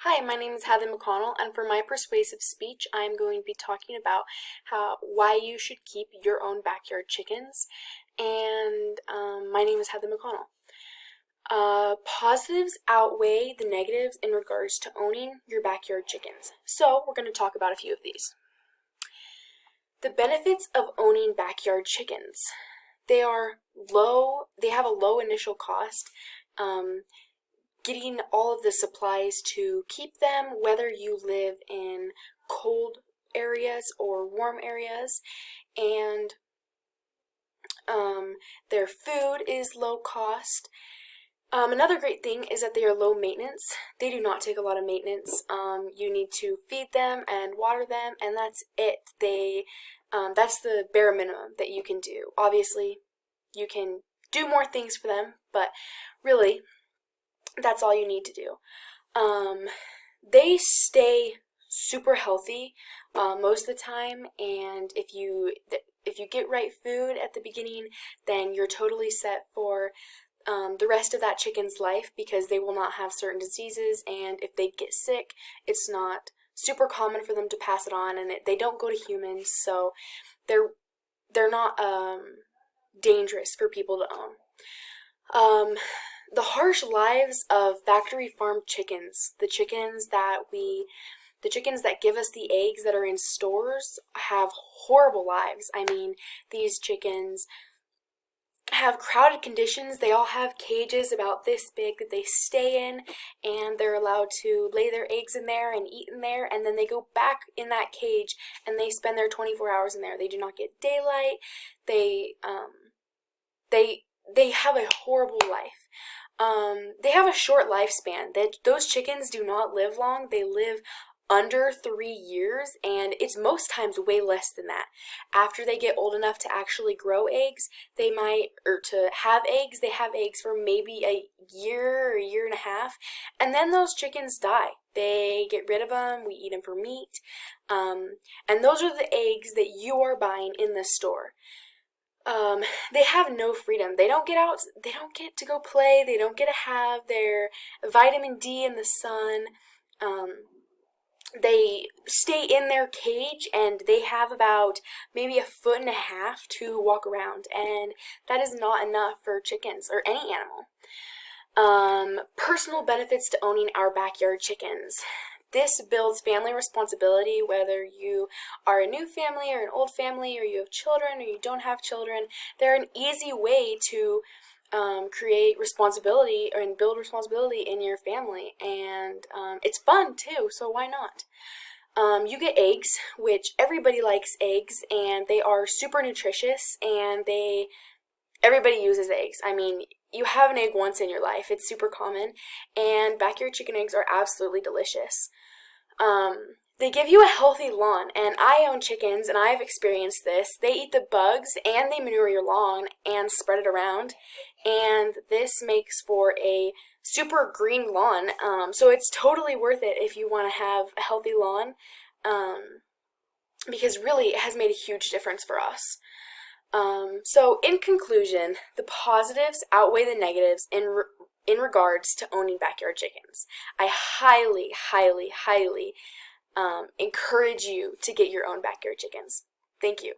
Hi, my name is Heather McConnell, and for my persuasive speech, I am going to be talking about why you should keep your own backyard chickens. And my name is Heather McConnell. Positives outweigh the negatives in regards to owning your backyard chickens. So we're going to talk about a few of these. The benefits of owning backyard chickens. They have a low initial cost. Getting all of the supplies to keep them, whether you live in cold areas or warm areas, and their food is low cost. Another great thing is that they are low maintenance. They do not take a lot of maintenance. You need to feed them and water them, and that's it. That's the bare minimum that you can do. Obviously, you can do more things for them, but really, that's all you need to do. They stay super healthy most of the time, and if you get right food at the beginning, then you're totally set for the rest of that chicken's life, because they will not have certain diseases, and if they get sick, it's not super common for them to pass it on, and they don't go to humans, so they're not dangerous for people to own. The harsh lives of factory farm chickens, the chickens that give us the eggs that are in stores, have horrible lives. I mean, these chickens have crowded conditions. They all have cages about this big that they stay in, and they're allowed to lay their eggs in there and eat in there, and then they go back in that cage and they spend their 24 hours in there. They do not get daylight. They have a horrible life. They have a short lifespan. Those chickens do not live long. They live under 3 years, and it's most times way less than that. After they get old enough to actually grow eggs, they have eggs for maybe a year or a year and a half, and then those chickens die. They get rid of them, we eat them for meat, and those are the eggs that you are buying in the store. They have no freedom. They don't get out, they don't get to go play, they don't get to have their vitamin D in the sun. They stay in their cage, and they have about maybe 1.5 feet to walk around, and that is not enough for chickens or any animal. Personal benefits to owning our backyard chickens. This builds family responsibility, whether you are a new family or an old family, or you have children or you don't have children. They're an easy way to create responsibility and build responsibility in your family, and it's fun too, so why not? You get eggs, which everybody likes eggs, and they are super nutritious, and everybody uses eggs. I mean, you have an egg once in your life. It's super common, and backyard chicken eggs are absolutely delicious. They give you a healthy lawn, and I own chickens, and I've experienced this. They eat the bugs, and they manure your lawn and spread it around, and this makes for a super green lawn, so it's totally worth it if you want to have a healthy lawn, because really it has made a huge difference for us. So in conclusion, the positives outweigh the negatives in regards to owning backyard chickens. I highly, highly, highly encourage you to get your own backyard chickens. Thank you.